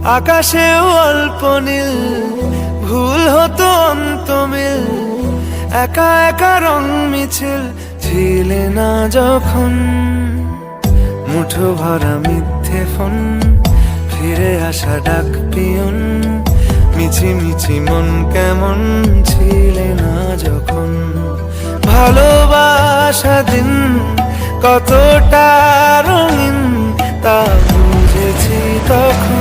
আকাশেও অল্প নীল, ভুল হতো অন্তমিল, একা একা রং মিছিল ছিলে না যখন। মুঠো ভরা মিথ্যে ফোন, ফিরে আসা ডাক পিয়ন, মিছি মিছি মন কেমন ছিলে না যখন। ভালোবাসা দিন কতটা রঙিন তা বুঝেছি তখন।